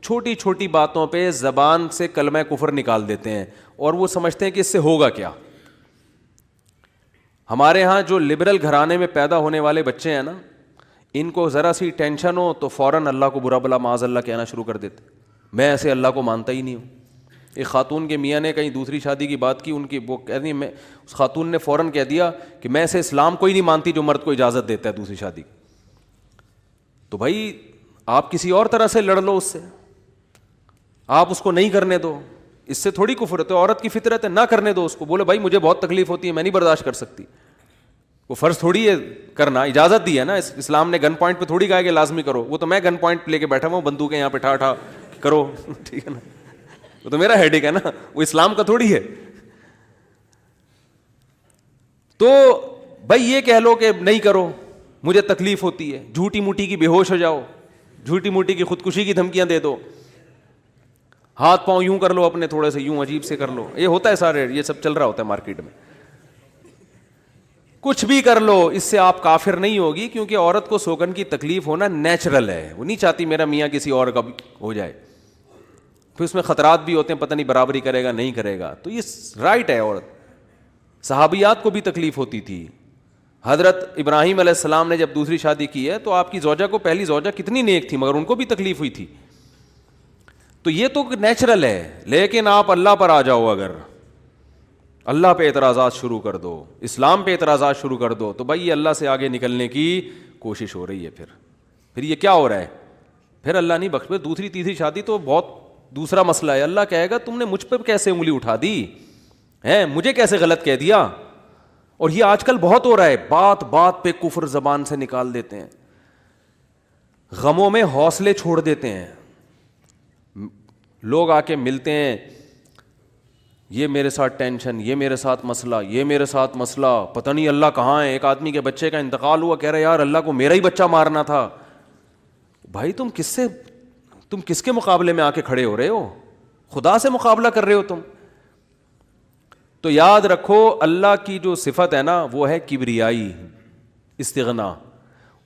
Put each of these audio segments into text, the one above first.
چھوٹی چھوٹی باتوں پہ زبان سے کلمہ کفر نکال دیتے ہیں اور وہ سمجھتے ہیں کہ اس سے ہوگا کیا. ہمارے ہاں جو لبرل گھرانے میں پیدا ہونے والے بچے ہیں نا, ان کو ذرا سی ٹینشن ہو تو فوراً اللہ کو برا بلا معاذ اللہ کہنا شروع کر دیتے. میں ایسے اللہ کو مانتا ہی نہیں ہوں. ایک خاتون کے میاں نے کہیں دوسری شادی کی بات کی, ان کی وہ کہتی میں, اس خاتون نے فوراً کہہ دیا کہ میں ایسے اسلام کو ہی نہیں مانتی جو مرد کو اجازت دیتا ہے دوسری شادی کی. تو بھائی آپ کسی اور طرح سے لڑ لو اس سے, آپ اس کو نہیں کرنے دو, اس سے تھوڑی کفر ہے. تو عورت کی فطرت ہے, نہ کرنے دو اس کو, بولے بھائی مجھے بہت تکلیف ہوتی ہے, میں نہیں برداشت کر سکتی. وہ فرض تھوڑی ہے کرنا, اجازت دی ہے نا. اسلام نے گن پوائنٹ پہ تھوڑی کہا کہ لازمی کرو. وہ تو میں گن پوائنٹ لے کے بیٹھا ہوں, بندوقیں یہاں پہ ٹھا ٹھا کرو, ٹھیک ہے نا, وہ تو میرا ہیڈیک ہے نا, وہ اسلام کا تھوڑی ہے. تو بھائی یہ کہہ لو کہ نہیں کرو, مجھے تکلیف ہوتی ہے, جھوٹی موٹی کی بے ہوش ہو جاؤ, جھوٹی موٹی کی خودکشی کی دھمکیاں دے دو, ہاتھ پاؤں یوں کر لو اپنے تھوڑے سے, یوں عجیب سے کر لو. یہ ہوتا ہے سارے, یہ سب چل رہا ہوتا ہے مارکیٹ میں. کچھ بھی کر لو, اس سے آپ کافر نہیں ہوگی, کیونکہ عورت کو سوگن کی تکلیف ہونا نیچرل ہے. وہ نہیں چاہتی میرا میاں کسی اور کا ہو جائے. پھر اس میں خطرات بھی ہوتے ہیں, پتہ نہیں برابری کرے گا نہیں کرے گا. تو یہ رائٹ ہے. عورت, صحابیات کو بھی تکلیف ہوتی تھی. حضرت ابراہیم علیہ السلام نے جب دوسری شادی کی ہے تو آپ کی زوجہ کو, پہلی زوجہ کتنی نیک تھی, مگر ان کو بھی تکلیف ہوئی تھی. تو یہ تو نیچرل ہے. لیکن آپ اللہ پر آ جاؤ, اگر اللہ پہ اعتراضات شروع کر دو, اسلام پہ اعتراضات شروع کر دو, تو بھائی یہ اللہ سے آگے نکلنے کی کوشش ہو رہی ہے. پھر یہ کیا ہو رہا ہے, پھر اللہ نہیں بخش. دوسری تیسری شادی تو بہت دوسرا مسئلہ ہے. اللہ کہے گا تم نے مجھ پہ کیسے انگلی اٹھا دی ہے, مجھے کیسے غلط کہہ دیا. اور یہ آج کل بہت ہو رہا ہے, بات بات پہ کفر زبان سے نکال دیتے ہیں, غموں میں حوصلے چھوڑ دیتے ہیں. لوگ آ کے ملتے ہیں, یہ میرے ساتھ ٹینشن, یہ میرے ساتھ مسئلہ, یہ میرے ساتھ مسئلہ, پتہ نہیں اللہ کہاں ہے. ایک آدمی کے بچے کا انتقال ہوا, کہہ رہے یار اللہ کو میرا ہی بچہ مارنا تھا. بھائی تم کس کے مقابلے میں آ کے کھڑے ہو رہے ہو, خدا سے مقابلہ کر رہے ہو تم. تو یاد رکھو اللہ کی جو صفت ہے نا وہ ہے کبریائی, استغنا.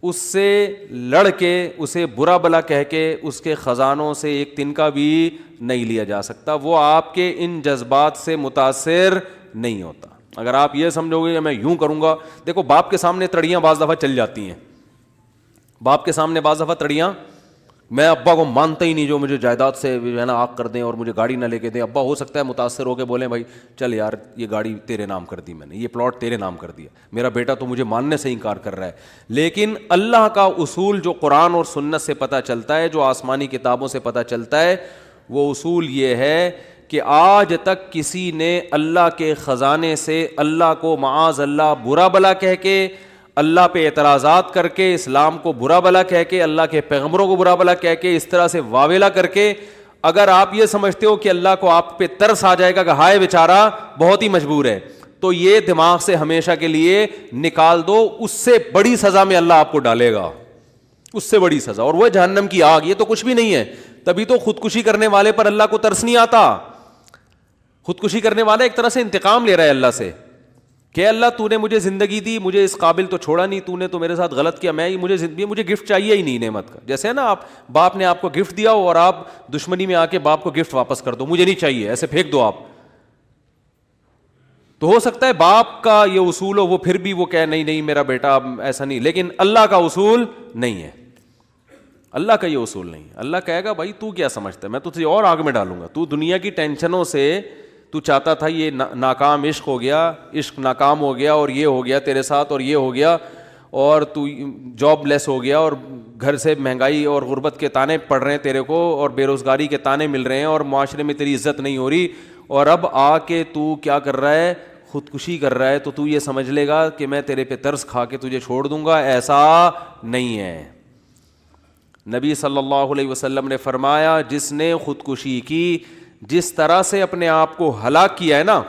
اس سے لڑ کے, اسے برا بلا کہہ کے, اس کے خزانوں سے ایک تنکا بھی نہیں لیا جا سکتا. وہ آپ کے ان جذبات سے متاثر نہیں ہوتا. اگر آپ یہ سمجھو گے کہ میں یوں کروں گا, دیکھو باپ کے سامنے تڑیاں بعض دفعہ چل جاتی ہیں. باپ کے سامنے بعض دفعہ تڑیاں, میں ابا کو مانتا ہی نہیں جو مجھے جائیداد سے ہے نا آگ کر دیں اور مجھے گاڑی نہ لے کے دیں. ابا ہو سکتا ہے متاثر ہو کے بولیں بھائی چل یار یہ گاڑی تیرے نام کر دی میں نے, یہ پلاٹ تیرے نام کر دیا, میرا بیٹا تو مجھے ماننے سے انکار کر رہا ہے. لیکن اللہ کا اصول جو قرآن اور سنت سے پتہ چلتا ہے, جو آسمانی کتابوں سے پتہ چلتا ہے, وہ اصول یہ ہے کہ آج تک کسی نے اللہ کے خزانے سے اللہ کو معاذ اللہ برا بلا کہہ کے, اللہ پہ اعتراضات کر کے, اسلام کو برا بلا کہہ کے, اللہ کے پیغمبروں کو برا بلا کہہ کے, اس طرح سے واویلا کر کے, اگر آپ یہ سمجھتے ہو کہ اللہ کو آپ پہ ترس آ جائے گا کہ ہائے بیچارہ بہت ہی مجبور ہے, تو یہ دماغ سے ہمیشہ کے لیے نکال دو. اس سے بڑی سزا میں اللہ آپ کو ڈالے گا, اس سے بڑی سزا, اور وہ جہنم کی آگ. یہ تو کچھ بھی نہیں ہے. تبھی تو خودکشی کرنے والے پر اللہ کو ترس نہیں آتا. خودکشی کرنے والا ایک طرح سے انتقام لے رہا ہے اللہ سے کہ اللہ تو نے مجھے زندگی دی, مجھے اس قابل تو چھوڑا نہیں, تو نے تو میرے ساتھ غلط کیا, مجھے گفٹ چاہیے ہی نہیں نعمت کا. جیسے نا آپ باپ نے آپ کو گفٹ دیا ہو اور آپ دشمنی میں آ کے باپ کو گفٹ واپس کر دو, مجھے نہیں چاہیے, ایسے پھینک دو آپ. تو ہو سکتا ہے باپ کا یہ اصول ہو, وہ پھر بھی وہ کہے نہیں میرا بیٹا ایسا نہیں. لیکن اللہ کا اصول نہیں ہے, اللہ کا یہ اصول نہیں ہے. اللہ کہے گا بھائی تو کیا سمجھتا ہے, میں تجھے اور آگ میں ڈالوں گا. تو دنیا کی ٹینشنوں سے تو چاہتا تھا یہ ناکام عشق ہو گیا, عشق ناکام ہو گیا, اور یہ ہو گیا تیرے ساتھ, اور یہ ہو گیا, اور تو جاب لیس ہو گیا, اور گھر سے مہنگائی اور غربت کے تانے پڑ رہے ہیں تیرے کو, اور بے روزگاری کے تانے مل رہے ہیں, اور معاشرے میں تیری عزت نہیں ہو رہی, اور اب آ کے تو کیا کر رہا ہے, خودکشی کر رہا ہے. تو یہ سمجھ لے گا کہ میں تیرے پہ ترس کھا کے تجھے چھوڑ دوں گا. ایسا نہیں ہے. نبی صلی اللہ علیہ وسلم نے فرمایا جس نے خودکشی کی, جس طرح سے اپنے آپ کو ہلاک کیا ہے نا,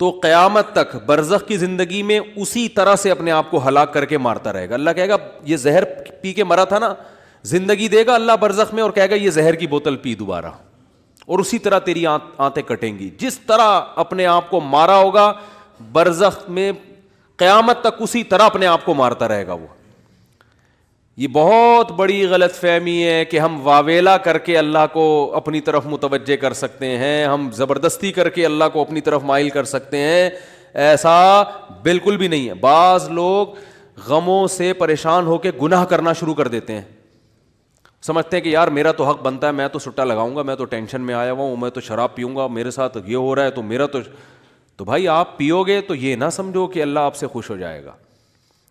تو قیامت تک برزخ کی زندگی میں اسی طرح سے اپنے آپ کو ہلاک کر کے مارتا رہے گا. اللہ کہے گا یہ زہر پی کے مرا تھا نا, زندگی دے گا اللہ برزخ میں, اور کہے گا یہ زہر کی بوتل پی دوبارہ, اور اسی طرح تیری آنتیں کٹیں گی. جس طرح اپنے آپ کو مارا ہوگا برزخ میں, قیامت تک اسی طرح اپنے آپ کو مارتا رہے گا وہ. یہ بہت بڑی غلط فہمی ہے کہ ہم واویلا کر کے اللہ کو اپنی طرف متوجہ کر سکتے ہیں, ہم زبردستی کر کے اللہ کو اپنی طرف مائل کر سکتے ہیں. ایسا بالکل بھی نہیں ہے. بعض لوگ غموں سے پریشان ہو کے گناہ کرنا شروع کر دیتے ہیں, سمجھتے ہیں کہ یار میرا تو حق بنتا ہے, میں تو سٹا لگاؤں گا, میں تو ٹینشن میں آیا ہوا ہوں, میں تو شراب پیوں گا, میرے ساتھ یہ ہو رہا ہے تو میرا تو بھائی آپ پیو گے تو یہ نہ سمجھو کہ اللہ آپ سے خوش ہو جائے گا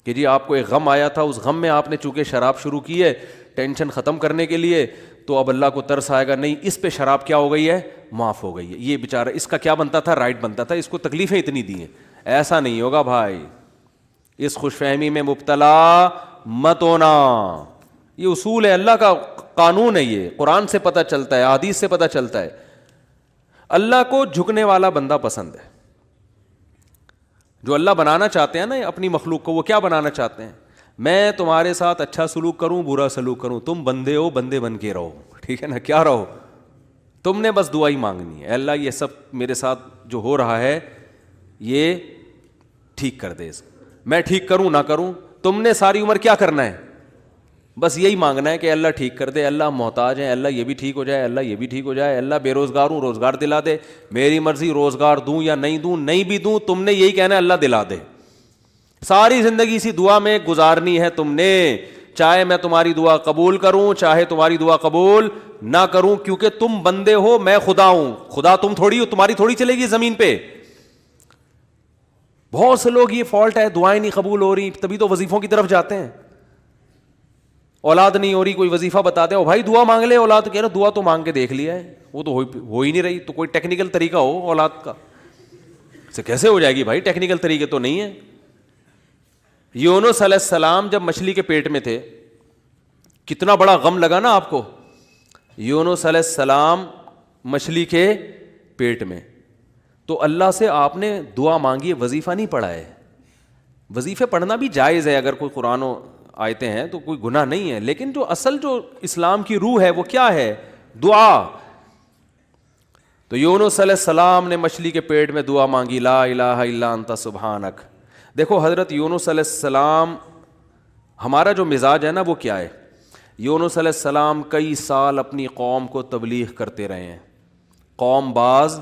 کہ جی آپ کو ایک غم آیا تھا, اس غم میں آپ نے چونکہ شراب شروع کی ہے ٹینشن ختم کرنے کے لیے, تو اب اللہ کو ترس آئے گا, نہیں اس پہ شراب کیا ہو گئی ہے, معاف ہو گئی ہے, یہ بیچارہ اس کا کیا بنتا تھا, رائٹ بنتا تھا, اس کو تکلیفیں اتنی دی ہیں. ایسا نہیں ہوگا بھائی, اس خوش فہمی میں مبتلا مت ہونا. یہ اصول ہے, اللہ کا قانون ہے, یہ قرآن سے پتہ چلتا ہے, حدیث سے پتہ چلتا ہے. اللہ کو جھکنے والا بندہ پسند ہے. جو اللہ بنانا چاہتے ہیں نا اپنی مخلوق کو, وہ کیا بنانا چاہتے ہیں, میں تمہارے ساتھ اچھا سلوک کروں برا سلوک کروں, تم بندے ہو, بندے بن کے رہو, ٹھیک ہے نا, کیا رہو, تم نے بس دعا ہی مانگنی ہے, اللہ یہ سب میرے ساتھ جو ہو رہا ہے یہ ٹھیک کر دے, میں ٹھیک کروں نہ کروں, تم نے ساری عمر کیا کرنا ہے, بس یہی مانگنا ہے کہ اللہ ٹھیک کر دے, اللہ محتاج ہے, اللہ یہ بھی ٹھیک ہو جائے, اللہ یہ بھی ٹھیک ہو جائے, اللہ بے روزگار ہوں روزگار دلا دے, میری مرضی روزگار دوں یا نہیں دوں, نہیں بھی دوں تم نے یہی کہنا ہے اللہ دلا دے. ساری زندگی اسی دعا میں گزارنی ہے تم نے, چاہے میں تمہاری دعا قبول کروں چاہے تمہاری دعا قبول نہ کروں, کیونکہ تم بندے ہو, میں خدا ہوں, خدا تم تھوڑی ہو, تمہاری تھوڑی چلے گی زمین پہ. بہت سے لوگ یہ فالٹ ہے, دعائیں نہیں قبول ہو رہی, تبھی تو وظیفوں کی طرف جاتے ہیں. اولاد نہیں ہو رہی, کوئی وظیفہ بتا دے, بھائی دعا مانگ لے اولاد, کہہ رہا دعا تو مانگ کے دیکھ لیا ہے, وہ تو ہو ہی نہیں رہی, تو کوئی ٹیکنیکل طریقہ ہو اولاد کا, سے کیسے ہو جائے گی بھائی, ٹیکنیکل طریقے تو نہیں ہے. یونس علیہ السلام جب مچھلی کے پیٹ میں تھے, کتنا بڑا غم لگا نا آپ کو. یونس علیہ السلام مچھلی کے پیٹ میں, تو اللہ سے آپ نے دعا مانگی, وظیفہ نہیں پڑھا ہے. وظیفے پڑھنا بھی جائز ہے اگر کوئی قرآن آیتیں ہیں تو کوئی گناہ نہیں ہے, لیکن جو اصل جو اسلام کی روح ہے وہ کیا ہے, دعا. تو یونس علیہ السلام نے مچھلی کے پیٹ میں دعا مانگی, لا الہ الا انت سبحانک. دیکھو حضرت یونس علیہ السلام, ہمارا جو مزاج ہے نا وہ کیا ہے, یونس علیہ السلام کئی سال اپنی قوم کو تبلیغ کرتے رہے ہیں, قوم باز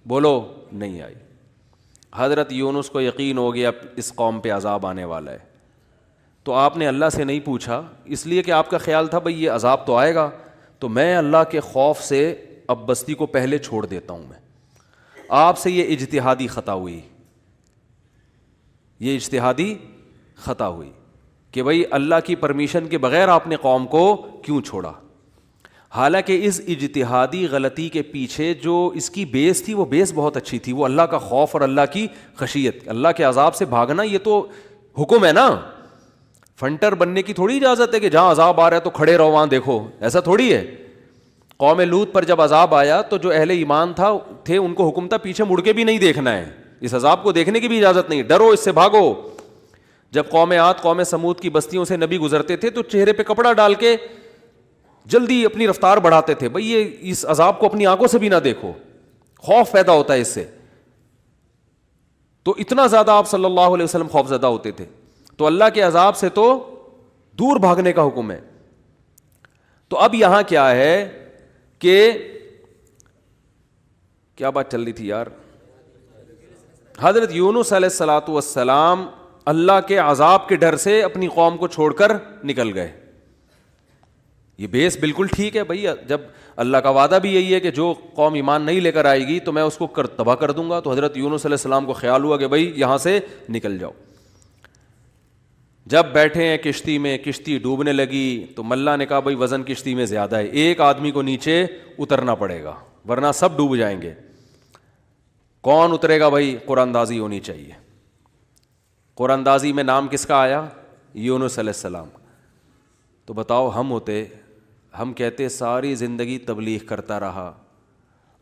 بولو نہیں آئی. حضرت یونس کو یقین ہو گیا اس قوم پہ عذاب آنے والا ہے, تو آپ نے اللہ سے نہیں پوچھا, اس لیے کہ آپ کا خیال تھا بھئی یہ عذاب تو آئے گا, تو میں اللہ کے خوف سے اب بستی کو پہلے چھوڑ دیتا ہوں. میں آپ سے یہ اجتہادی خطا ہوئی, یہ اجتہادی خطا ہوئی کہ بھئی اللہ کی پرمیشن کے بغیر آپ نے قوم کو کیوں چھوڑا. حالانکہ اس اجتہادی غلطی کے پیچھے جو اس کی بیس تھی وہ بیس بہت اچھی تھی, وہ اللہ کا خوف اور اللہ کی خشیت. اللہ کے عذاب سے بھاگنا یہ تو حکم ہے نا, فنٹر بننے کی تھوڑی اجازت ہے کہ جہاں عذاب آ رہا ہے تو کھڑے رہو وہاں دیکھو, ایسا تھوڑی ہے. قوم لوط پر جب عذاب آیا تو جو اہل ایمان تھے ان کو حکم تھا پیچھے مڑ کے بھی نہیں دیکھنا ہے, اس عذاب کو دیکھنے کی بھی اجازت نہیں, ڈرو اس سے بھاگو. جب قوم عاد قوم سمود کی بستیوں سے نبی گزرتے تھے تو چہرے پہ کپڑا ڈال کے جلدی اپنی رفتار بڑھاتے تھے, بھئی یہ اس عذاب کو اپنی آنکھوں سے بھی نہ دیکھو, خوف پیدا ہوتا ہے اس سے. تو اتنا زیادہ آپ صلی اللہ علیہ وسلم خوف زدہ ہوتے تھے. تو اللہ کے عذاب سے تو دور بھاگنے کا حکم ہے. تو اب یہاں کیا ہے کہ کیا بات چل رہی تھی یار, حضرت یونس علیہ الصلوۃ والسلام اللہ کے عذاب کے ڈر سے اپنی قوم کو چھوڑ کر نکل گئے. یہ بیس بالکل ٹھیک ہے بھائی, جب اللہ کا وعدہ بھی یہی ہے کہ جو قوم ایمان نہیں لے کر آئے گی تو میں اس کو تباہ کر دوں گا. تو حضرت یونس علیہ السلام کو خیال ہوا کہ بھائی یہاں سے نکل جاؤ. جب بیٹھے ہیں کشتی میں, کشتی ڈوبنے لگی تو ملا نے کہا بھائی وزن کشتی میں زیادہ ہے, ایک آدمی کو نیچے اترنا پڑے گا ورنہ سب ڈوب جائیں گے. کون اترے گا بھائی, قرآن اندازی ہونی چاہیے. قرآن اندازی میں نام کس کا آیا, یونس علیہ السلام. تو بتاؤ ہم ہوتے, ہم کہتے ساری زندگی تبلیغ کرتا رہا,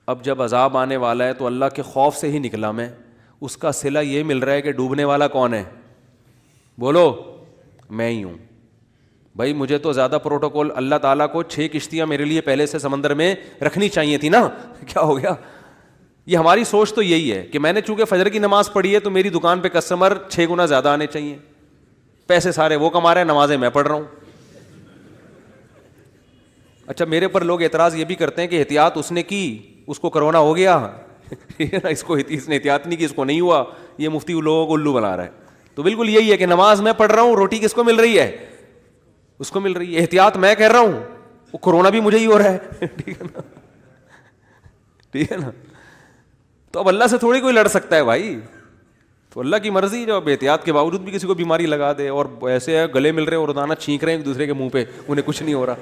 اب جب عذاب آنے والا ہے تو اللہ کے خوف سے ہی نکلا میں, اس کا صلہ یہ مل رہا ہے کہ ڈوبنے والا کون ہے, بولو میں ہی ہوں. بھائی مجھے تو زیادہ پروٹوکول, اللہ تعالیٰ کو 6 کشتیاں میرے لیے پہلے سے سمندر میں رکھنی چاہیے تھی نا, کیا ہو گیا. یہ ہماری سوچ تو یہی ہے کہ میں نے چونکہ فجر کی نماز پڑھی ہے تو میری دکان پہ کسٹمر 6 گنا زیادہ آنے چاہیے, پیسے سارے وہ کما رہے ہیں, نمازیں میں پڑھ رہا ہوں, اچھا میرے پر لوگ اعتراض یہ بھی کرتے ہیں کہ احتیاط اس نے کی, اس کو کرونا ہو گیا, اس نے احتیاط نہیں کی, اس کو نہیں ہوا, یہ مفتی لوگوں کو الو بنا رہا ہے. تو بالکل یہی ہے کہ نماز میں پڑھ رہا ہوں, روٹی کس کو مل رہی ہے, اس کو مل رہی ہے. احتیاط میں کہہ رہا ہوں, وہ کورونا بھی مجھے ہی ہو رہا ہے. ٹھیک ہے نا, ٹھیک ہے نا. تو اب اللہ سے تھوڑی کوئی لڑ سکتا ہے بھائی, تو اللہ کی مرضی, جو اب احتیاط کے باوجود بھی کسی کو بیماری لگا دے, اور ایسے ہے گلے مل رہے ہیں اور روزانہ چھینک رہے ہیں ایک دوسرے کے منہ پہ, انہیں کچھ نہیں ہو رہا,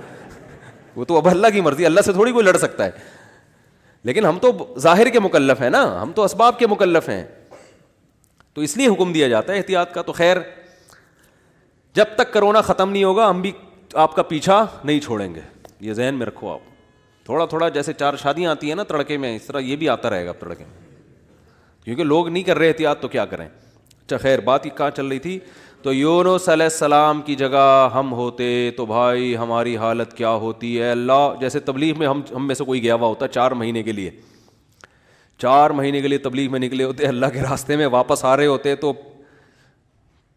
وہ تو اب اللہ کی مرضی, اللہ سے تھوڑی کوئی لڑ سکتا ہے. لیکن ہم تو ظاہر کے مکلف ہیں نا, ہم تو اسباب کے مکلف ہیں, تو اس لیے حکم دیا جاتا ہے احتیاط کا. تو خیر جب تک کرونا ختم نہیں ہوگا ہم بھی آپ کا پیچھا نہیں چھوڑیں گے, یہ ذہن میں رکھو آپ. تھوڑا تھوڑا جیسے 4 شادیاں آتی ہیں نا تڑکے میں, اس طرح یہ بھی آتا رہے گا تڑکے میں, کیونکہ لوگ نہیں کر رہے احتیاط تو کیا کریں. اچھا خیر, بات کہاں چل رہی تھی؟ تو یونس علیہ السلام کی جگہ ہم ہوتے تو بھائی ہماری حالت کیا ہوتی ہے. اللہ جیسے تبلیغ میں ہم میں سے کوئی گیا ہوا ہوتا 4 مہینے کے لیے, 4 مہینے کے لیے تبلیغ میں نکلے ہوتے, اللہ کے راستے میں واپس آ رہے ہوتے تو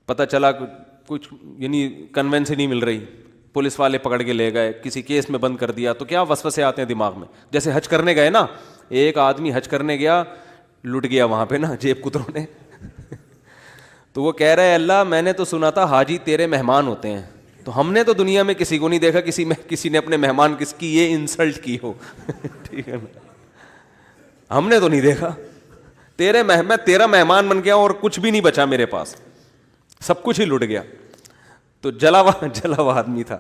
پتہ چلا کچھ یعنی کنوینس ہی نہیں مل رہی, پولیس والے پکڑ کے لے گئے, کسی کیس میں بند کر دیا, تو کیا وسوسے آتے ہیں دماغ میں. جیسے حج کرنے گئے نا, ایک آدمی حج کرنے گیا, لٹ گیا وہاں پہ نا جیب کتروں نے, تو وہ کہہ رہے اللہ میں نے تو سنا تھا حاجی تیرے مہمان ہوتے ہیں, تو ہم نے تو دنیا میں کسی کو نہیں دیکھا کسی نے اپنے مہمان کس کی یہ انسلٹ کی ہو. ٹھیک ہے نا, ہم نے تو نہیں دیکھا, میں تیرا مہمان بن گیا اور کچھ بھی نہیں بچا میرے پاس, سب کچھ ہی لٹ گیا. تو جلا ہوا آدمی تھا.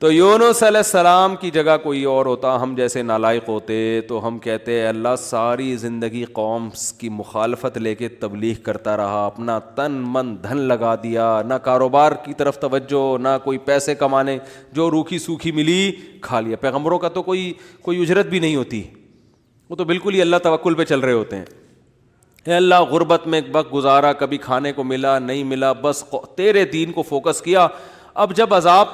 تو یونس علیہ السلام کی جگہ کوئی اور ہوتا, ہم جیسے نالائق ہوتے, تو ہم کہتے اللہ ساری زندگی قوم کی مخالفت لے کے تبلیغ کرتا رہا, اپنا تن من دھن لگا دیا, نہ کاروبار کی طرف توجہ, نہ کوئی پیسے کمانے, جو روکھی سوکھی ملی کھا لیا. پیغمبروں کا تو کوئی اجرت بھی نہیں ہوتی, وہ تو بالکل ہی اللہ توکل پہ چل رہے ہوتے ہیں. اے اللہ غربت میں وقت گزارا, کبھی کھانے کو ملا نہیں ملا, بس تیرے دین کو فوکس کیا. اب جب عذاب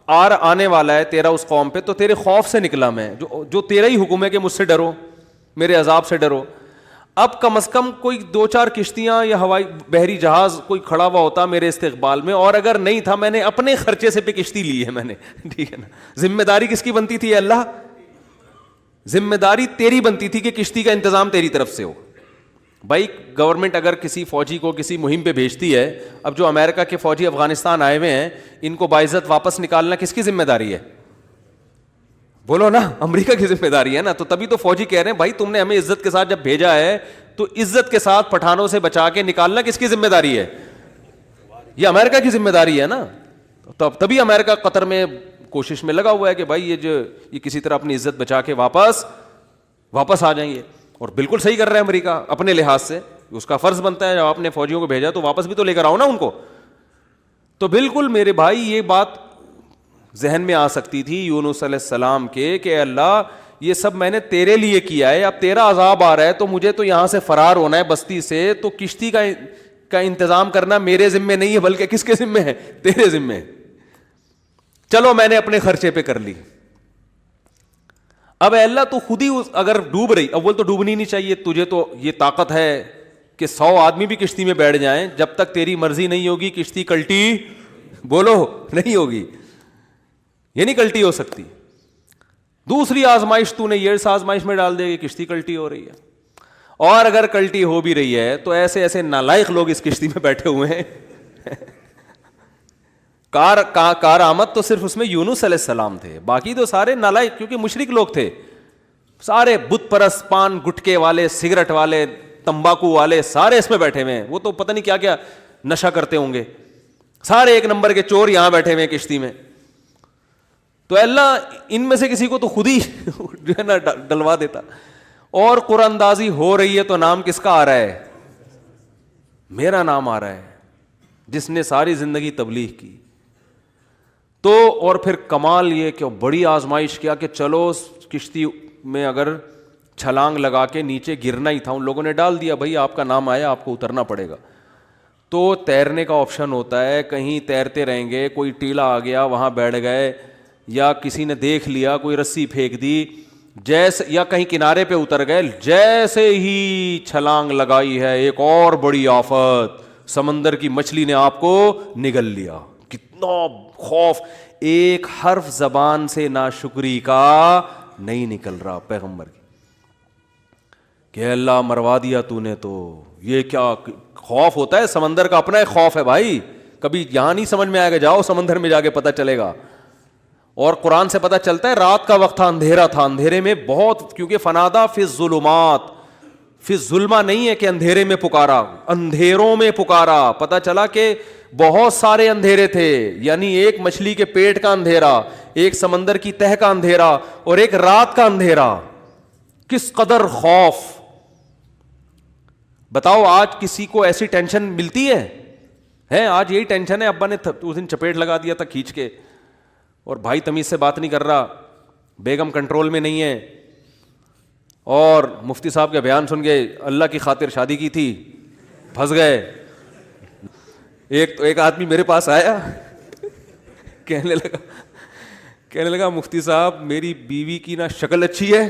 آنے والا ہے تیرا اس قوم پہ, تو تیرے خوف سے نکلا میں, جو تیرا ہی حکم ہے کہ مجھ سے ڈرو, میرے عذاب سے ڈرو. اب کم از کم کوئی 2-4 کشتیاں یا ہوائی بحری جہاز کوئی کھڑا ہوا ہوتا میرے استقبال میں, اور اگر نہیں تھا میں نے اپنے خرچے سے پہ کشتی لی ہے میں نے. ٹھیک ہے نا, ذمہ داری کس کی بنتی تھی اللہ؟ ذمہ داری تیری بنتی تھی کہ کشتی کا انتظام تیری طرف سے ہو. بھائی گورنمنٹ اگر کسی فوجی کو کسی مہم پہ بھیجتی ہے, اب جو امریکہ کے فوجی افغانستان آئے ہوئے ہیں ان کو باعزت واپس نکالنا کس کی ذمہ داری ہے؟ بولو نا, امریکہ کی ذمہ داری ہے نا. تو تبھی تو فوجی کہہ رہے ہیں بھائی تم نے ہمیں عزت کے ساتھ جب بھیجا ہے تو عزت کے ساتھ پٹھانوں سے بچا کے نکالنا کس کی ذمہ داری ہے؟ یہ امریکہ کی ذمہ داری ہے نا. تبھی امریکہ قطر میں کوشش میں لگا ہوا ہے کہ بھائی یہ کسی طرح اپنی عزت بچا کے واپس آ جائیں گے. اور بالکل صحیح کر رہا ہے امریکہ اپنے لحاظ سے, اس کا فرض بنتا ہے جب آپ نے فوجیوں کو بھیجا تو واپس بھی تو لے کر آؤ نا ان کو. تو بالکل میرے بھائی یہ بات ذہن میں آ سکتی تھی یونس علیہ السلام کے کہ اللہ یہ سب میں نے تیرے لیے کیا ہے, اب تیرا عذاب آ رہا ہے تو مجھے تو یہاں سے فرار ہونا ہے بستی سے, تو کشتی کا انتظام کرنا میرے ذمے نہیں ہے بلکہ کس کے ذمے ہے؟ تیرے ذمے. چلو میں نے اپنے خرچے پہ کر لی. اب اللہ تو خود ہی اگر ڈوب رہی, اول تو ڈوبنی نہیں چاہیے, تجھے تو یہ طاقت ہے کہ 100 آدمی بھی کشتی میں بیٹھ جائیں, جب تک تیری مرضی نہیں ہوگی کشتی کلٹی بولو نہیں ہوگی, یہ نہیں کلٹی ہو سکتی. دوسری آزمائش تو نے یہ اس آزمائش میں ڈال دے کہ کشتی کلٹی ہو رہی ہے, اور اگر کلٹی ہو بھی رہی ہے تو ایسے نالائق لوگ اس کشتی میں بیٹھے ہوئے ہیں. کار آمد تو صرف اس میں یونس علیہ السلام تھے, باقی تو سارے نالائق, کیونکہ مشرک لوگ تھے سارے, بت پرست, پان گٹکے والے, سگریٹ والے, تمباکو والے, سارے اس میں بیٹھے ہوئے ہیں. وہ تو پتہ نہیں کیا کیا نشہ کرتے ہوں گے, سارے ایک نمبر کے چور یہاں بیٹھے ہوئے ہیں کشتی میں. تو اللہ ان میں سے کسی کو تو خود ہی جو ہے نا ڈلوا دیتا. اور قرآن اندازی ہو رہی ہے تو نام کس کا آ رہا ہے؟ میرا نام آ رہا ہے, جس نے ساری زندگی تبلیغ کی. تو اور پھر کمال یہ کہ بڑی آزمائش کیا کہ چلو کشتی میں اگر چھلانگ لگا کے نیچے گرنا ہی تھا, ان لوگوں نے ڈال دیا بھائی آپ کا نام آیا آپ کو اترنا پڑے گا. تو تیرنے کا آپشن ہوتا ہے, کہیں تیرتے رہیں گے, کوئی ٹیلا آ گیا وہاں بیٹھ گئے, یا کسی نے دیکھ لیا کوئی رسی پھینک دی, جیسے یا کہیں کنارے پہ اتر گئے, جیسے ہی چھلانگ لگائی ہے ایک اور بڑی آفت, سمندر کی مچھلی نے آپ کو نگل لیا. کتنا اتنا خوف, ایک حرف زبان سے ناشکری کا نہیں نکل رہا پیغمبر کی, کہ اللہ مروا دیا تو نے, تو یہ کیا خوف ہوتا ہے. سمندر کا اپنا ایک خوف ہے بھائی, کبھی یہاں نہیں سمجھ میں آئے گا, جاؤ سمندر میں جا کے پتہ چلے گا. اور قرآن سے پتہ چلتا ہے رات کا وقت تھا, اندھیرا تھا, اندھیرے میں بہت, کیونکہ فنادا فی الظلمات, فی الظلمہ نہیں ہے کہ اندھیرے میں پکارا, اندھیروں میں پکارا. پتہ چلا کہ بہت سارے اندھیرے تھے, یعنی ایک مچھلی کے پیٹ کا اندھیرا, ایک سمندر کی تہ کا اندھیرا, اور ایک رات کا اندھیرا. کس قدر خوف. بتاؤ آج کسی کو ایسی ٹینشن ملتی ہے؟ آج یہی ٹینشن ہے. ابا نے اس دن چپیٹ لگا دیا تھا کھینچ کے, اور بھائی تمیز سے بات نہیں کر رہا, بیگم کنٹرول میں نہیں ہے, اور مفتی صاحب کا بیان سن کے اللہ کی خاطر شادی کی تھی, پھنس گئے. ایک آدمی میرے پاس آیا, کہنے لگا مفتی صاحب میری بیوی کی نہ شکل اچھی ہے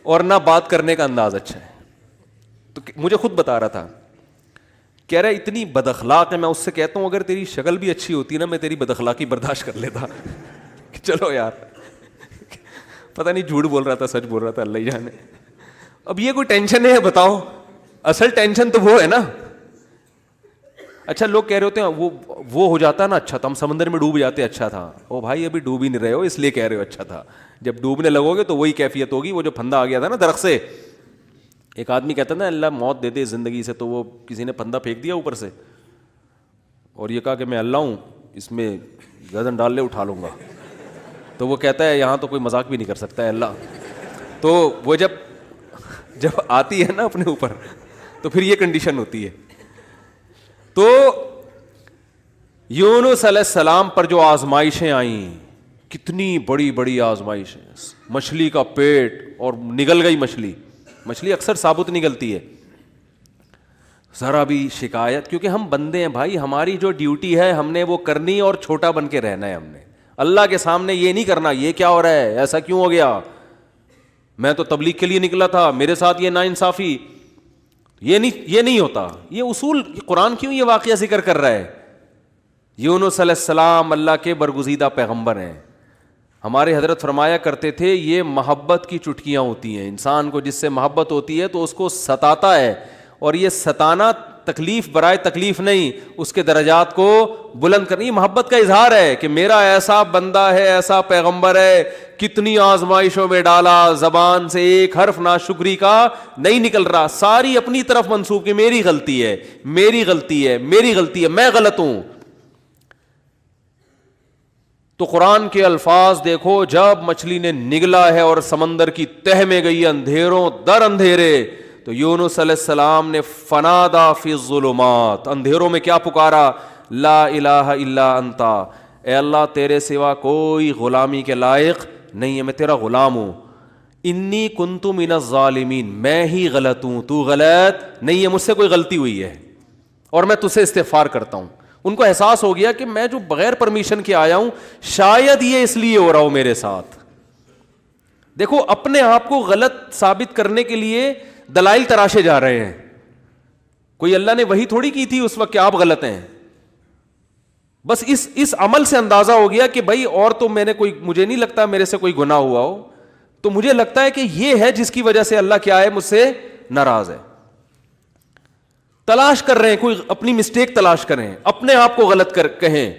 اور نہ بات کرنے کا انداز اچھا ہے. تو مجھے خود بتا رہا تھا, کہہ رہا اتنی بد اخلاق ہے. میں اس سے کہتا ہوں اگر تیری شکل بھی اچھی ہوتی نا, میں تیری بد اخلاقی برداشت کر لیتا. چلو یار, پتہ نہیں جھوٹ بول رہا تھا سچ بول رہا تھا, اللہ ہی جانے. اب یہ کوئی ٹینشن ہے بتاؤ؟ اصل ٹینشن تو وہ ہے نا. اچھا لوگ کہہ رہے ہوتے ہیں وہ ہو جاتا نا اچھا تھا, ہم سمندر میں ڈوب جاتے اچھا تھا. او بھائی ابھی ڈوب ہی نہیں رہے ہو اس لیے کہہ رہے ہو اچھا تھا. جب ڈوبنے لگو گے تو وہی کیفیت ہوگی. وہ جو پھندا آ گیا تھا نا درخت سے, ایک آدمی کہتا نا اللہ موت دے دے زندگی سے, تو وہ کسی نے پھندا پھینک دیا اوپر سے اور یہ کہا کہ میں اللہ ہوں, اس میں گردن ڈال لے اٹھا لوں گا. تو وہ کہتا ہے یہاں تو کوئی مذاق بھی نہیں کر سکتا ہے اللہ. تو وہ جب آتی ہے نا اپنے اوپر تو پھر یہ کنڈیشن ہوتی ہے. تو یونس علیہ السلام پر جو آزمائشیں آئیں, کتنی بڑی بڑی آزمائشیں, مچھلی کا پیٹ اور نگل گئی مچھلی. مچھلی اکثر ثابت نگلتی ہے, ذرا بھی شکایت, کیونکہ ہم بندے ہیں بھائی, ہماری جو ڈیوٹی ہے ہم نے وہ کرنی اور چھوٹا بن کے رہنا ہے. ہم نے اللہ کے سامنے یہ نہیں کرنا یہ کیا ہو رہا ہے, ایسا کیوں ہو گیا, میں تو تبلیغ کے لیے نکلا تھا, میرے ساتھ یہ ناانصافی. یہ نہیں ہوتا. یہ اصول قرآن کیوں یہ واقعہ ذکر کر رہا ہے؟ یونس علیہ السلام اللہ کے برگزیدہ پیغمبر ہیں. ہمارے حضرت فرمایا کرتے تھے یہ محبت کی چٹکیاں ہوتی ہیں. انسان کو جس سے محبت ہوتی ہے تو اس کو ستاتا ہے, اور یہ ستانا تکلیف برائے تکلیف نہیں, اس کے درجات کو بلند کرنی. یہ محبت کا اظہار ہے کہ میرا ایسا بندہ ہے, ایسا پیغمبر ہے, کتنی آزمائشوں میں ڈالا, زبان سے ایک حرف ناشکری کا نہیں نکل رہا, ساری اپنی طرف منسوب کہ میری غلطی ہے, میری غلطی ہے, میری غلطی ہے, میں غلط ہوں. تو قرآن کے الفاظ دیکھو, جب مچھلی نے نگلا ہے اور سمندر کی تہ میں گئی اندھیروں در اندھیرے, تو یونس علیہ السلام نے فنادا فی الظلمات, اندھیروں میں کیا پکارا, لا الہ الا انتا, اے اللہ تیرے سوا کوئی غلامی کے لائق نہیں ہے, میں تیرا غلام ہوں. انی کنت من الظالمین, میں ہی غلط ہوں, تو غلط نہیں ہے, مجھ سے کوئی غلطی ہوئی ہے اور میں تجھ سے استغفار کرتا ہوں. ان کو احساس ہو گیا کہ میں جو بغیر پرمیشن کے آیا ہوں, شاید یہ اس لیے ہو رہا ہو میرے ساتھ. دیکھو اپنے آپ کو غلط ثابت کرنے کے لیے دلائل تراشے جا رہے ہیں. کوئی اللہ نے وہی تھوڑی کی تھی اس وقت کہ آپ غلط ہیں. بس اس عمل سے اندازہ ہو گیا کہ بھائی اور تو مجھے نہیں لگتا میرے سے کوئی گناہ ہوا ہو, تو مجھے لگتا ہے کہ یہ ہے جس کی وجہ سے اللہ کیا ہے, مجھ سے ناراض ہے. تلاش کر رہے ہیں, کوئی اپنی مسٹیک تلاش کریں, اپنے آپ کو غلط کہیں.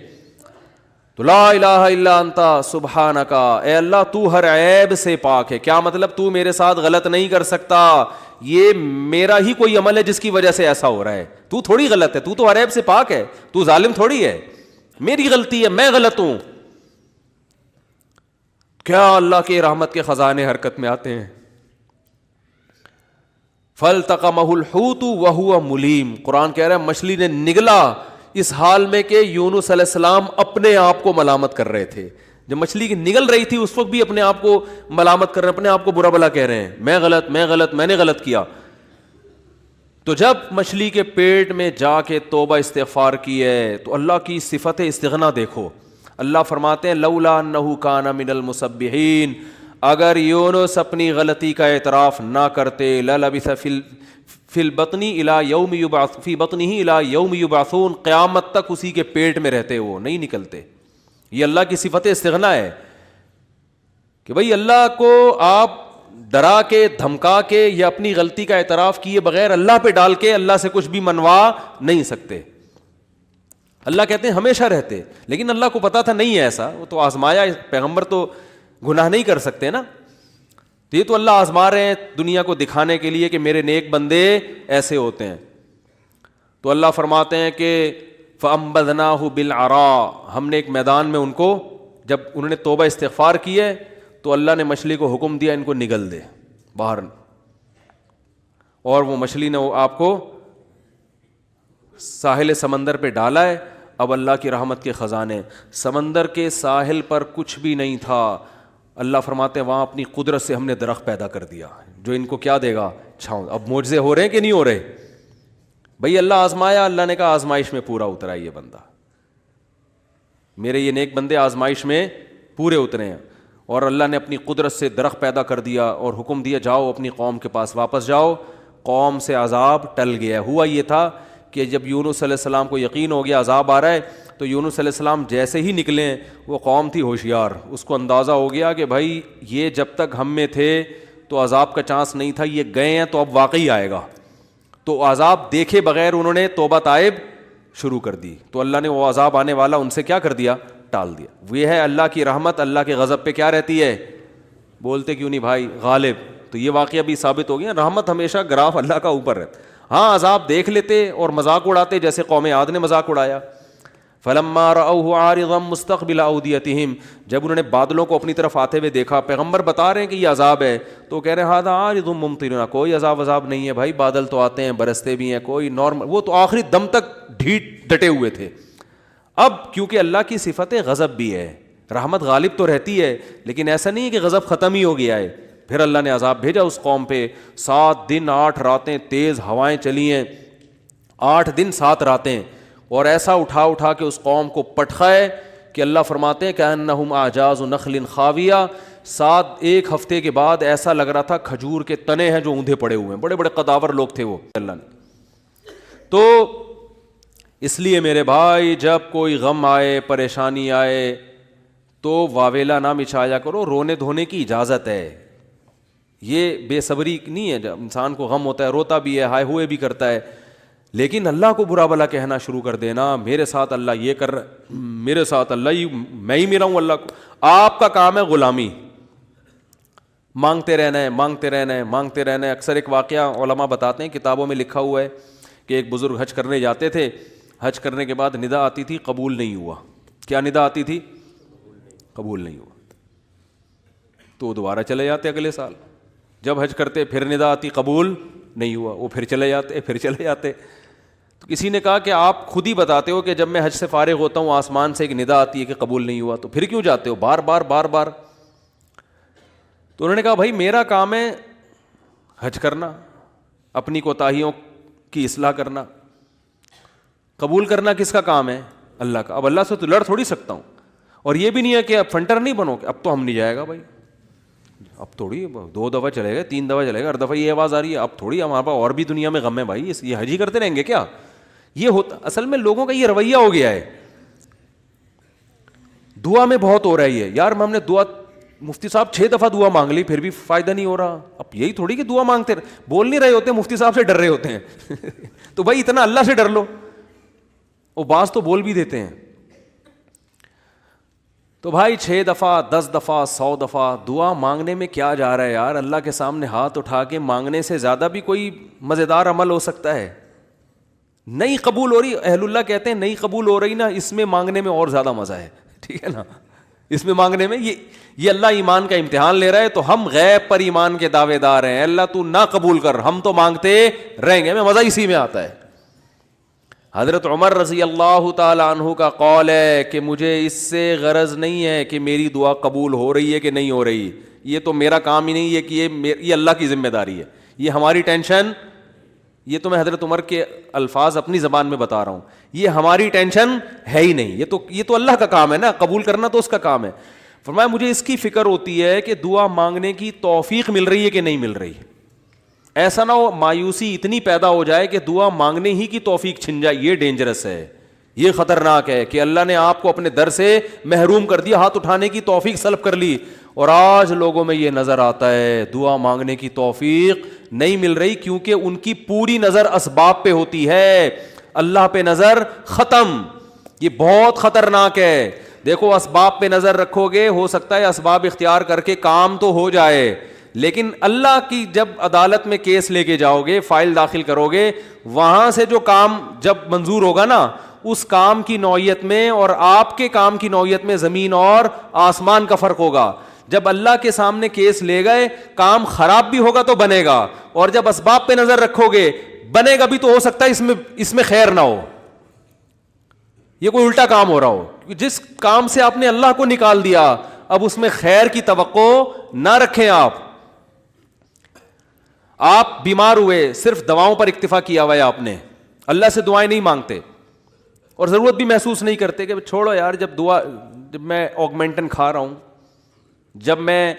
تو لا الہ الا انتا سبحانک, اے اللہ تو ہر عیب سے پاک ہے. کیا مطلب, تو میرے ساتھ غلط نہیں کر سکتا, یہ میرا ہی کوئی عمل ہے جس کی وجہ سے ایسا ہو رہا ہے. تو تھوڑی غلط ہے, تو ہر عیب سے پاک ہے, تو ظالم تھوڑی ہے, میری غلطی ہے, میں غلط ہوں. کیا اللہ کے رحمت کے خزانے حرکت میں آتے ہیں. فَالْتَقَمَهُ الْحُوتُ وَهُوَ مُلِيمٌ, قرآن کہہ رہا ہے مچھلی نے نگلا اس حال میں کہ یونس علیہ السلام اپنے آپ کو ملامت کر رہے تھے. جب مچھلی کی نگل رہی تھی اس وقت بھی اپنے آپ کو ملامت کر رہے ہیں, اپنے آپ کو برا بلا کہہ رہے ہیں, میں غلط, میں نے غلط کیا. تو جب مچھلی کے پیٹ میں جا کے توبہ استغفار کی ہے تو اللہ کی صفت استغنا دیکھو. اللہ فرماتے ہیں لولا انہ کان من المسبحین, اگر یونس اپنی غلطی کا اعتراف نہ کرتے, للبث فی البطن الی یوم یبعث فی بطنہ الی یوم یبعثون، قیامت تک اسی کے پیٹ میں رہتے، وہ نہیں نکلتے. یہ اللہ کی صفت استغنا ہے کہ بھائی اللہ کو آپ ڈرا کے دھمکا کے یا اپنی غلطی کا اعتراف کیے بغیر اللہ پہ ڈال کے اللہ سے کچھ بھی منوا نہیں سکتے. اللہ کہتے ہیں ہمیشہ رہتے، لیکن اللہ کو پتا تھا نہیں ہے ایسا، وہ تو آزمایا. پیغمبر تو گناہ نہیں کر سکتے نا، تو یہ تو اللہ آزما رہے ہیں دنیا کو دکھانے کے لیے کہ میرے نیک بندے ایسے ہوتے ہیں. تو اللہ فرماتے ہیں کہ فَأَنبَذْنَاهُ بِالْعَرَاءِ، ہم نے ایک میدان میں ان کو، جب انہوں نے توبہ استغفار کی ہے تو اللہ نے مچھلی کو حکم دیا ان کو نگل دے باہر، اور وہ مچھلی نے وہ آپ کو ساحل سمندر پہ ڈالا ہے. اب اللہ کی رحمت کے خزانے، سمندر کے ساحل پر کچھ بھی نہیں تھا. اللہ فرماتے ہیں وہاں اپنی قدرت سے ہم نے درخت پیدا کر دیا جو ان کو کیا دے گا؟ چھاؤں. اب معجزے ہو رہے ہیں کہ نہیں ہو رہے؟ بھئی اللہ آزمایا، اللہ نے کہا آزمائش میں پورا اترا یہ بندہ، میرے یہ نیک بندے آزمائش میں پورے اترے ہیں. اور اللہ نے اپنی قدرت سے درخت پیدا کر دیا اور حکم دیا جاؤ اپنی قوم کے پاس واپس جاؤ. قوم سے عذاب ٹل گیا. ہوا یہ تھا کہ جب یونس علیہ السلام کو یقین ہو گیا عذاب آ رہا ہے، تو یونس علیہ السلام جیسے ہی نکلے، وہ قوم تھی ہوشیار، اس کو اندازہ ہو گیا کہ بھائی یہ جب تک ہم میں تھے تو عذاب کا چانس نہیں تھا، یہ گئے ہیں تو اب واقعی آئے گا. تو عذاب دیکھے بغیر انہوں نے توبہ تائب شروع کر دی، تو اللہ نے وہ عذاب آنے والا ان سے کیا کر دیا؟ ٹال دیا. یہ ہے اللہ کی رحمت. اللہ کے غضب پہ کیا رہتی ہے؟ بولتے کیوں نہیں بھائی؟ غالب. تو یہ واقعہ بھی ثابت ہو گیا، رحمت ہمیشہ گراف اللہ کا اوپر رہتا. ہاں عذاب دیکھ لیتے اور مذاق اڑاتے، جیسے قوم عاد نے مذاق اڑایا. فلما رأوه عارضا مستقبل اودیتہم، جب انہوں نے بادلوں کو اپنی طرف آتے ہوئے دیکھا، پیغمبر بتا رہے ہیں کہ یہ عذاب ہے، تو کہہ رہے ہیں ھذا عارض ممطرنا، کوئی عذاب نہیں ہے بھائی، بادل تو آتے ہیں برستے بھی ہیں، کوئی نارمل. وہ تو آخری دم تک ڈٹے ہوئے تھے. اب کیونکہ اللہ کی صفت غضب بھی ہے، رحمت غالب تو رہتی ہے، لیکن ایسا نہیں ہے کہ غضب ختم ہی ہو گیا ہے. پھر اللہ نے عذاب بھیجا اس قوم پہ. 7 دن 8 راتیں تیز ہوائیں چلی ہیں، 8 دن 7 راتیں، اور ایسا اٹھا اٹھا کے اس قوم کو پٹخائے کہ اللہ فرماتے ہیں کأنہم اعجاز نخل خاویہ. 1 ہفتے کے بعد ایسا لگ رہا تھا کھجور کے تنے ہیں جو اوندھے پڑے ہوئے ہیں. بڑے بڑے قداور لوگ تھے وہ. اللہ نے تو اس لیے میرے بھائی جب کوئی غم آئے، پریشانی آئے، تو واویلا نہ مچایا کرو، رونے دھونے کی اجازت ہے. یہ بے صبری نہیں ہے، جب انسان کو غم ہوتا ہے روتا بھی ہے، ہائے ہوئے بھی کرتا ہے، لیکن اللہ کو برا بلا کہنا شروع کر دینا، میرے ساتھ اللہ یہ کر رہا، میرے ساتھ اللہ میں ہی میرا ہوں اللہ کو. آپ کا کام ہے غلامی، مانگتے رہنا ہے، مانگتے رہنا ہے، مانگتے رہنا ہے. اکثر ایک واقعہ علماء بتاتے ہیں، کتابوں میں لکھا ہوا ہے کہ ایک بزرگ حج کرنے جاتے تھے، حج کرنے کے بعد ندا آتی تھی قبول نہیں ہوا. کیا ندا آتی تھی؟ قبول نہیں ہوا. تو وہ دوبارہ چلے جاتے اگلے سال. جب حج کرتے پھر ندا آتی قبول نہیں ہوا، وہ پھر چلے جاتے، پھر چلے جاتے. تو کسی نے کہا کہ آپ خود ہی بتاتے ہو کہ جب میں حج سے فارغ ہوتا ہوں آسمان سے ایک ندا آتی ہے کہ قبول نہیں ہوا، تو پھر کیوں جاتے ہو بار بار بار بار؟ تو انہوں نے کہا بھائی میرا کام ہے حج کرنا، اپنی کوتاہیوں کی اصلاح کرنا، قبول کرنا کس کا کام ہے؟ اللہ کا. اب اللہ سے تو لڑ تھوڑی سکتا ہوں. اور یہ بھی نہیں ہے کہ اب فنٹر نہیں بنو کہ اب تو ہم نہیں جائے گا بھائی، اب تھوڑی 2 دفعہ چلے گا، 3 دفعہ چلے گا، ہر دفعہ یہ آواز آ رہی ہے اب تھوڑی ہمارے پاس اور بھی دنیا میں غم ہے بھائی، یہ حج ہی کرتے رہیں گے کیا؟ یہ ہوتا اصل میں لوگوں کا یہ رویہ ہو گیا ہے. دعا میں بہت ہو رہا ہے یہ، یار ہم نے دعا، مفتی صاحب 6 دفعہ دعا مانگ لی پھر بھی فائدہ نہیں ہو رہا. اب یہی تھوڑی کہ دعا مانگتے بول نہیں رہے ہوتے، مفتی صاحب سے ڈر رہے ہوتے ہیں تو بھائی اتنا اللہ سے ڈر لو. وہ بعض تو بول بھی دیتے ہیں. تو بھائی 6 دفعہ 10 دفعہ 100 دفعہ دعا مانگنے میں کیا جا رہا ہے یار؟ اللہ کے سامنے ہاتھ اٹھا کے مانگنے سے زیادہ بھی کوئی مزیدار عمل ہو سکتا ہے؟ نہیں قبول ہو رہی، اہل اللہ کہتے ہیں نہیں قبول ہو رہی نا، اس میں مانگنے میں اور زیادہ مزہ ہے. ٹھیک ہے نا؟ اس میں مانگنے میں یہ اللہ ایمان کا امتحان لے رہا ہے. تو ہم غیب پر ایمان کے دعوے دار ہیں، اللہ تو نہ قبول کر، ہم تو مانگتے رہیں گے. ہمیں مزہ اسی میں آتا ہے. حضرت عمر رضی اللہ تعالی عنہ کا قول ہے کہ مجھے اس سے غرض نہیں ہے کہ میری دعا قبول ہو رہی ہے کہ نہیں ہو رہی، یہ تو میرا کام ہی نہیں ہے کہ یہ اللہ کی ذمہ داری ہے، یہ ہماری ٹینشن. یہ تو میں حضرت عمر کے الفاظ اپنی زبان میں بتا رہا ہوں، یہ ہماری ٹینشن ہے ہی نہیں، یہ تو اللہ کا کام ہے نا، قبول کرنا تو اس کا کام ہے. فرمایا مجھے اس کی فکر ہوتی ہے کہ دعا مانگنے کی توفیق مل رہی ہے کہ نہیں مل رہی. ایسا نہ ہو مایوسی اتنی پیدا ہو جائے کہ دعا مانگنے ہی کی توفیق چھن جائے. یہ ڈینجرس ہے, یہ خطرناک ہے کہ اللہ نے آپ کو اپنے در سے محروم کر دیا, ہاتھ اٹھانے کی توفیق سلب کر لی. اور آج لوگوں میں یہ نظر آتا ہے دعا مانگنے کی توفیق نہیں مل رہی, کیونکہ ان کی پوری نظر اسباب پہ ہوتی ہے, اللہ پہ نظر ختم. یہ بہت خطرناک ہے. دیکھو اسباب پہ نظر رکھو گے, ہو سکتا ہے اسباب اختیار کر کے کام تو ہو جائے, لیکن اللہ کی جب عدالت میں کیس لے کے جاؤ گے, فائل داخل کرو گے, وہاں سے جو کام جب منظور ہوگا نا, اس کام کی نوعیت میں اور آپ کے کام کی نوعیت میں زمین اور آسمان کا فرق ہوگا. جب اللہ کے سامنے کیس لے گئے, کام خراب بھی ہوگا تو بنے گا, اور جب اسباب پہ نظر رکھو گے بنے گا بھی تو ہو سکتا ہے اس میں خیر نہ ہو, یہ کوئی الٹا کام ہو رہا ہو. جس کام سے آپ نے اللہ کو نکال دیا اب اس میں خیر کی توقع نہ رکھیں. آپ بیمار ہوئے, صرف دواؤں پر اکتفا کیا ہوا ہے آپ نے, اللہ سے دعائیں نہیں مانگتے اور ضرورت بھی محسوس نہیں کرتے کہ چھوڑو یار, جب میں آگمنٹن کھا رہا ہوں, جب میں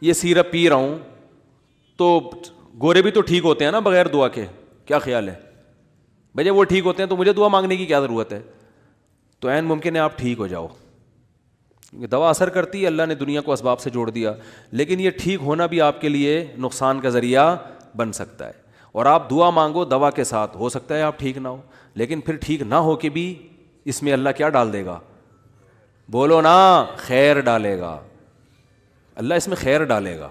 یہ سیرپ پی رہا ہوں, تو گورے بھی تو ٹھیک ہوتے ہیں نا بغیر دعا کے. کیا خیال ہے بھائی, جب وہ ٹھیک ہوتے ہیں تو مجھے دعا مانگنے کی کیا ضرورت ہے؟ تو عین ممکن ہے آپ ٹھیک ہو جاؤ, کیونکہ دوا اثر کرتی ہے, اللہ نے دنیا کو اسباب سے جوڑ دیا, لیکن یہ ٹھیک ہونا بھی آپ کے لیے نقصان کا ذریعہ بن سکتا ہے. اور آپ دعا مانگو دوا کے ساتھ, ہو سکتا ہے آپ ٹھیک نہ ہو, لیکن پھر ٹھیک نہ ہو کے بھی اس میں اللہ کیا ڈال دے گا؟ بولو نا, خیر ڈالے گا. اللہ اس میں خیر ڈالے گا.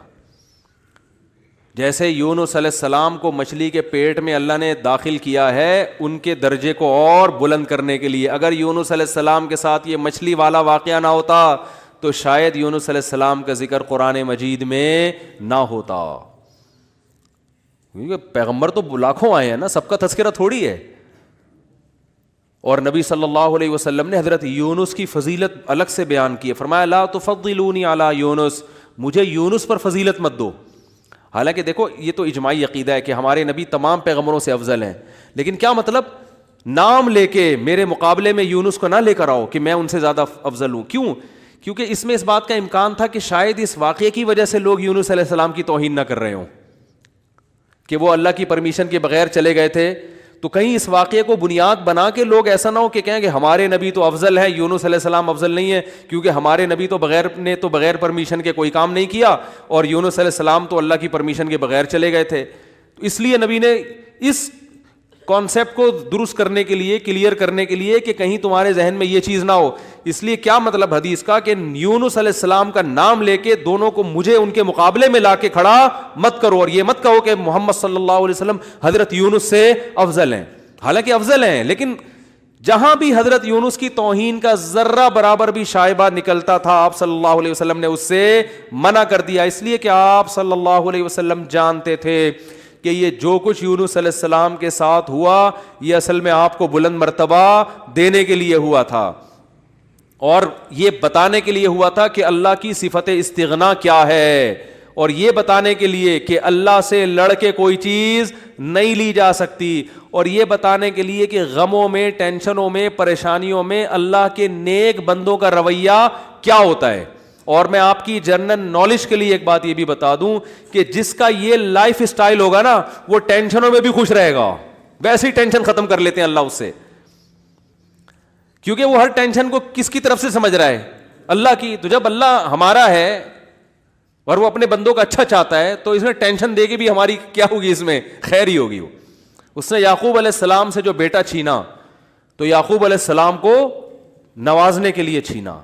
جیسے یونس علیہ السلام کو مچھلی کے پیٹ میں اللہ نے داخل کیا ہے ان کے درجے کو اور بلند کرنے کے لیے. اگر یونس علیہ السلام کے ساتھ یہ مچھلی والا واقعہ نہ ہوتا تو شاید یونس علیہ السلام کا ذکر قرآن مجید میں نہ ہوتا, کیونکہ پیغمبر تو لاکھوں آئے ہیں نا, سب کا تذکرہ تھوڑی ہے. اور نبی صلی اللہ علیہ وسلم نے حضرت یونس کی فضیلت الگ سے بیان کی ہے, فرمایا لا تفضلونی علی یونس, مجھے یونس پر فضیلت مت دو. حالانکہ دیکھو یہ تو اجماعی عقیدہ ہے کہ ہمارے نبی تمام پیغمبروں سے افضل ہیں, لیکن کیا مطلب نام لے کے میرے مقابلے میں یونس کو نہ لے کر آؤ کہ میں ان سے زیادہ افضل ہوں. کیوں؟ کیونکہ اس میں اس بات کا امکان تھا کہ شاید اس واقعے کی وجہ سے لوگ یونس علیہ السلام کی توہین نہ کر رہے ہوں کہ وہ اللہ کی پرمیشن کے بغیر چلے گئے تھے. تو کہیں اس واقعے کو بنیاد بنا کے لوگ ایسا نہ ہو کہ کہیں کہ ہمارے نبی تو افضل ہے, یونس علیہ السلام افضل نہیں ہے, کیونکہ ہمارے نبی تو بغیر پرمیشن کے کوئی کام نہیں کیا, اور یونس علیہ السلام تو اللہ کی پرمیشن کے بغیر چلے گئے تھے. تو اس لیے نبی نے اس کانسیپٹ کو درست کرنے کے لیے, کلیئر کرنے کے لیے کہ کہیں تمہارے ذہن میں یہ چیز نہ ہو, اس لیے کیا مطلب حدیث کا کہ یونس علیہ السلام کا نام لے کے دونوں کو مجھے ان کے مقابلے میں لا کے کھڑا مت کرو, اور یہ مت کہو کہ محمد صلی اللہ علیہ وسلم حضرت یونس سے افضل ہیں. حالانکہ افضل ہیں, لیکن جہاں بھی حضرت یونس کی توہین کا ذرہ برابر بھی شائبہ نکلتا تھا آپ صلی اللہ علیہ وسلم نے اس سے منع کر دیا, اس لیے کہ آپ صلی اللہ علیہ وسلم جانتے تھے کہ یہ جو کچھ یونس علیہ السلام کے ساتھ ہوا یہ اصل میں آپ کو بلند مرتبہ دینے کے لیے ہوا تھا, اور یہ بتانے کے لیے ہوا تھا کہ اللہ کی صفت استغنا کیا ہے, اور یہ بتانے کے لیے کہ اللہ سے لڑ کے کوئی چیز نہیں لی جا سکتی, اور یہ بتانے کے لیے کہ غموں میں, ٹینشنوں میں, پریشانیوں میں اللہ کے نیک بندوں کا رویہ کیا ہوتا ہے. اور میں آپ کی جنرل نالج کے لیے ایک بات یہ بھی بتا دوں کہ جس کا یہ لائف اسٹائل ہوگا نا وہ ٹینشنوں میں بھی خوش رہے گا, ویسے ہی ٹینشن ختم کر لیتے ہیں اللہ اس سے, کیونکہ وہ ہر ٹینشن کو کس کی طرف سے سمجھ رہا ہے؟ اللہ کی. تو جب اللہ ہمارا ہے اور وہ اپنے بندوں کا اچھا چاہتا ہے تو اس میں ٹینشن دے کے بھی ہماری کیا ہوگی, اس میں خیر ہی ہوگی. اس نے یعقوب علیہ السلام سے جو بیٹا چھینا تو یعقوب علیہ السلام کو نوازنے کے لیے چھینا,